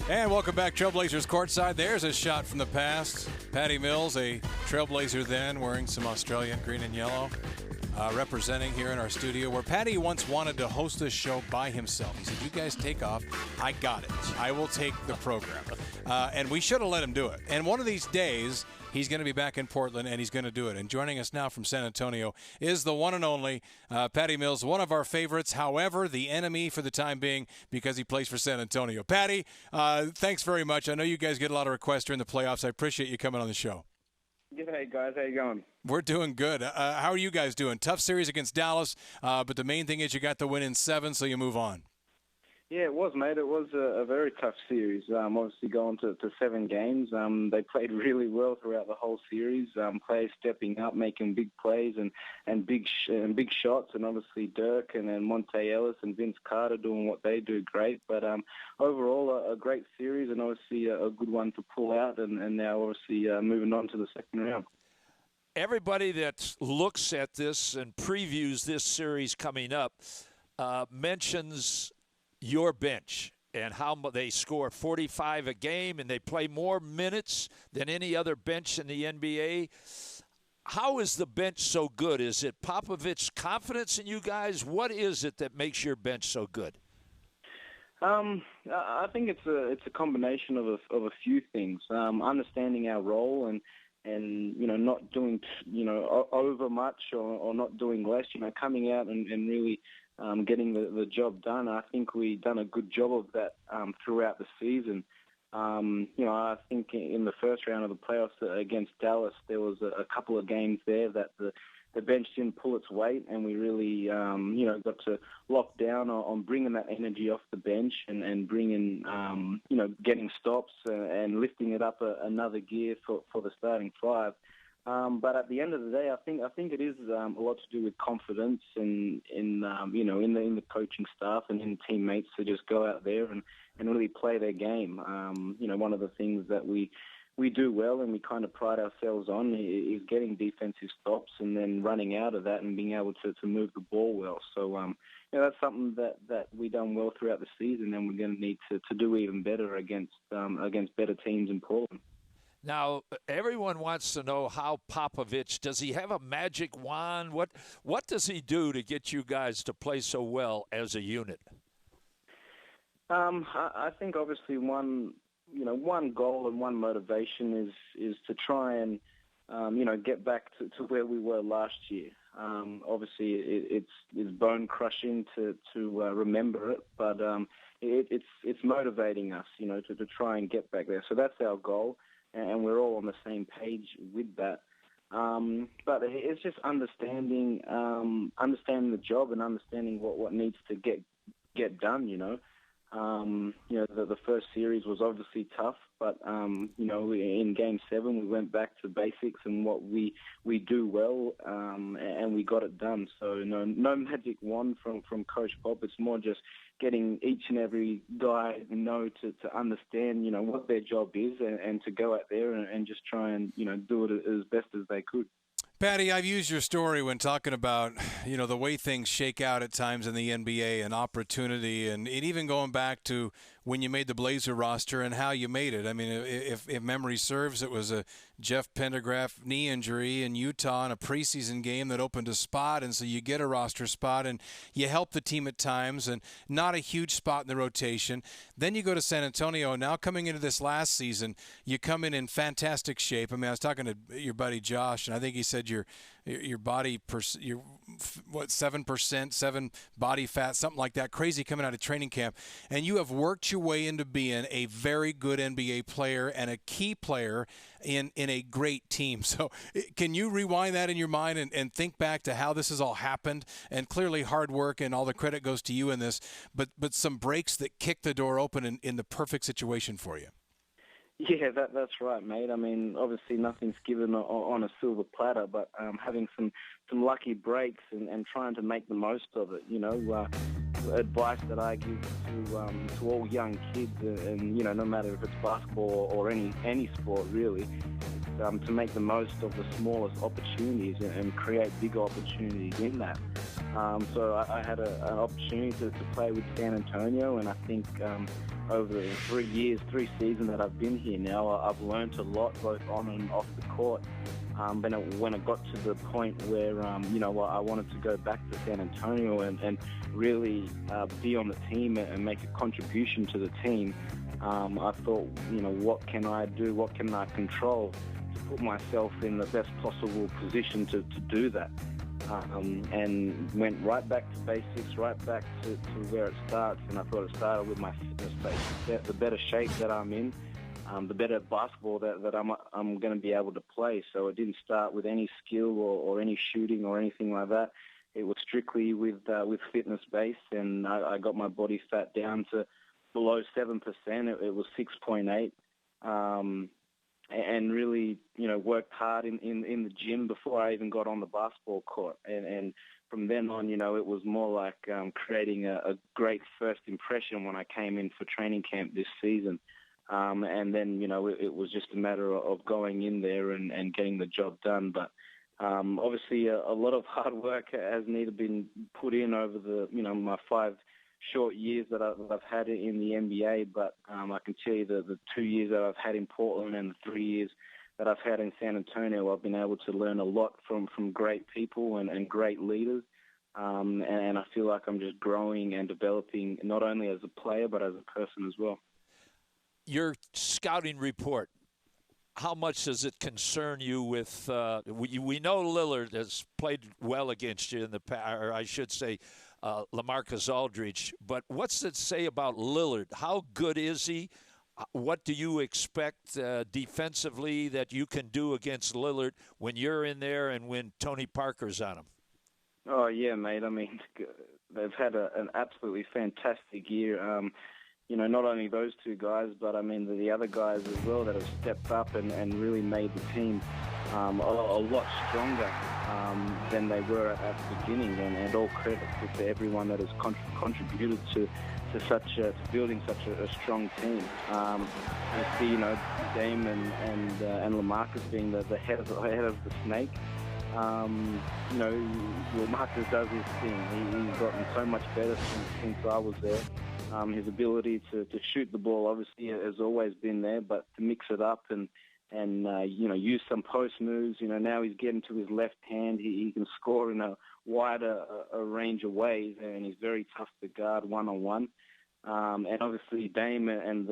And welcome back, Trailblazers Courtside. There's a shot from the past. Patty Mills, a Trailblazer then, wearing some Australian green and yellow, representing here in our studio, where Patty once wanted to host this show by himself. He said, you guys take off. I got it. I will take the program. And we should have let him do it. And one of these days, he's going to be back in Portland, and he's going to do it. And joining us now from San Antonio is the one and only Patty Mills, one of our favorites, however, the enemy for the time being because he plays for San Antonio. Patty, thanks very much. I know you guys get a lot of requests during the playoffs. I appreciate you coming on the show. G'day, guys. How you going? We're doing good. How are you guys doing? Tough series against Dallas, but the main thing is you got the win in 7, so you move on. Yeah, it was, mate. It was a very tough series. Obviously going to 7 games. They played really well throughout the whole series. Players stepping up, making big plays and big shots, and obviously Dirk and then Monte Ellis and Vince Carter doing what they do great. But overall, a great series and obviously a good one to pull out. And now obviously moving on to the second round. Everybody that looks at this and previews this series coming up mentions your bench and how they score 45 a game and they play more minutes than any other bench in the NBA. How is the bench so good? Is it Popovich's confidence in you guys? What is it that makes your bench so good? I think it's a combination of a few things. Understanding our role and not doing over much or not doing less. Coming out and really getting the job done. I think we've done a good job of that throughout the season. I think in the first round of the playoffs against Dallas, there was a couple of games there that the bench didn't pull its weight, and we really, got to lock down on bringing that energy off the bench and bringing, getting stops and lifting it up another gear for the starting five. But at the end of the day, I think it is a lot to do with confidence in the coaching staff and in teammates to just go out there and really play their game. One of the things that we do well and we kind of pride ourselves on is getting defensive stops and then running out of that and being able to move the ball well. So that's something that we've done well throughout the season, and we're going to need to do even better against better teams in Portland. Now, everyone wants to know how Popovich, does he have a magic wand? What does he do to get you guys to play so well as a unit? I think obviously one goal and one motivation is to try and, get back to where we were last year. Obviously, it's bone crushing to remember it, but it's motivating us, to try and get back there. So that's our goal. And we're all on the same page with that. But it's just understanding the job and understanding what needs to get done. The first series was obviously tough, but in Game 7 we went back to basics and what we do well, and we got it done. So no magic wand from Coach Pop. It's more just getting each and every guy to understand what their job is and to go out there and just try and do it as best as they could. Patty, I've used your story when talking about, the way things shake out at times in the NBA and opportunity, and even going back to when you made the Blazer roster and how you made it. I mean, if memory serves, it was a Jeff Pendergraph knee injury in Utah in a preseason game that opened a spot, and so you get a roster spot, and you help the team at times, and not a huge spot in the rotation. Then you go to San Antonio, and now coming into this last season, you come in fantastic shape. I mean, I was talking to your buddy Josh, and I think he said your body, 7% body fat, something like that, crazy coming out of training camp, and you have worked your way into being a very good NBA player and a key player in a great team. So can you rewind that in your mind and think back to how this has all happened? And clearly hard work and all the credit goes to you in this, but some breaks that kick the door open in the perfect situation for you. Yeah, that's right, mate. I mean, obviously nothing's given on a silver platter, but having some lucky breaks and trying to make the most of it, advice that I give to all young kids, and no matter if it's basketball or any sport really, to make the most of the smallest opportunities and create big opportunities in that. So I had an opportunity to play with San Antonio, and I think over the 3 seasons that I've been here now, I've learned a lot both on and off the court. But when it got to the point where, I wanted to go back to San Antonio and really be on the team and make a contribution to the team, I thought, what can I do? What can I control to put myself in the best possible position to do that? And went right back to basics, right back to where it starts. And I thought it started with my fitness base, the better shape that I'm in, the better basketball that I'm going to be able to play. So it didn't start with any skill or any shooting or anything like that. It was strictly with fitness base, and I got my body fat down to below 7%. It was 6.8. And really, worked hard in the gym before I even got on the basketball court. And from then on, it was more like creating a great first impression when I came in for training camp this season. And then, it was just a matter of going in there and getting the job done. But obviously, a lot of hard work has needed been put in over my 5 short years that I've had in the NBA, but I can tell you the 2 years that I've had in Portland and the 3 years that I've had in San Antonio, I've been able to learn a lot from great people and great leaders, and I feel like I'm just growing and developing not only as a player but as a person as well. Your scouting report, how much does it concern you with we know Lillard has played well against you in the past, or I should say LaMarcus Aldridge, but what's it say about Lillard? How good is he? What do you expect defensively that you can do against Lillard when you're in there and when Tony Parker's on him? Oh, yeah, mate. I mean, they've had an absolutely fantastic year. Not only those two guys, but I mean the other guys as well that have stepped up and really made the team a lot stronger than they were at the beginning. And all credit to everyone that has contributed to building such a strong team. I see, Dame and LaMarcus being the head of the snake. LaMarcus does his thing. He's gotten so much better since I was there. His ability to shoot the ball obviously has always been there, but to mix it up and use some post moves. Now he's getting to his left hand. He can score in a wider range of ways, and he's very tough to guard one-on-one. And obviously Dame and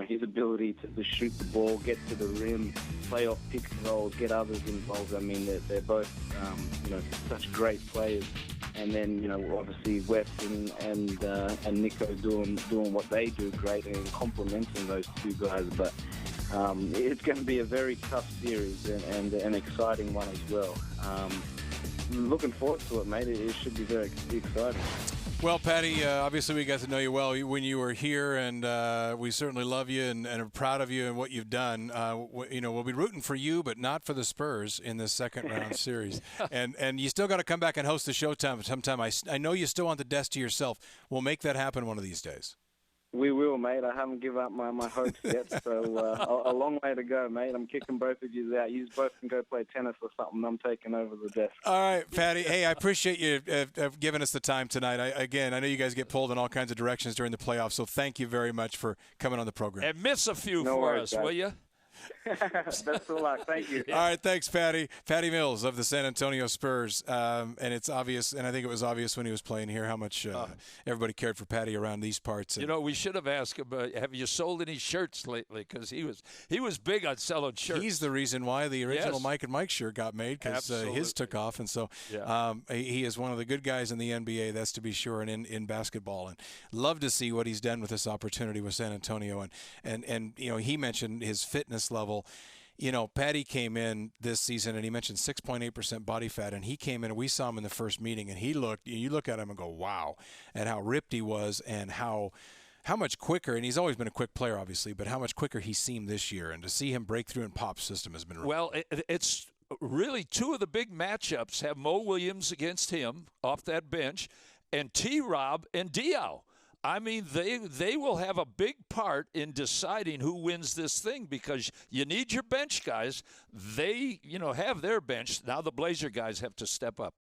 his ability to shoot the ball, get to the rim, play off pick and rolls, get others involved. I mean, they're both such great players. And then obviously Wes and Nico doing what they do great and complementing those two guys. But it's going to be a very tough series and an exciting one as well. Looking forward to it, mate. It should be very exciting. Well, Patty, obviously we got to know you well when you were here, and we certainly love you and are proud of you and what you've done. We'll be rooting for you, but not for the Spurs in this second round series. And you still got to come back and host the Showtime sometime. I know you still want the desk to yourself. We'll make that happen one of these days. We will, mate. I haven't given up my hopes yet, so a long way to go, mate. I'm kicking both of you out. You both can go play tennis or something. I'm taking over the desk. All right, Patty. Hey, I appreciate you giving us the time tonight. I know you guys get pulled in all kinds of directions during the playoffs, so thank you very much for coming on the program. And miss a few for us, will you? Best of luck. Thank you. All right, thanks, Patty. Patty Mills of the San Antonio Spurs. And it's obvious, and I think it was obvious when he was playing here, how much everybody cared for Patty around these parts. We should have asked him, have you sold any shirts lately? Because he was big on selling shirts. He's the reason why the original Mike and Mike shirt got made, because his took off. And so he is one of the good guys in the NBA, that's to be sure, and in basketball. And love to see what he's done with this opportunity with San Antonio. And he mentioned his fitness level. Patty came in this season, and he mentioned 6.8% body fat, and he came in, and we saw him in the first meeting, and you look at him and go, wow, at how ripped he was and how much quicker, and he's always been a quick player, obviously, but how much quicker he seemed this year, and to see him break through in Pop's system has been well, it's really two of the big matchups have Mo Williams against him off that bench, and T-Rob and Diaw. I mean, they will have a big part in deciding who wins this thing, because you need your bench guys. They, have their bench. Now the Blazer guys have to step up.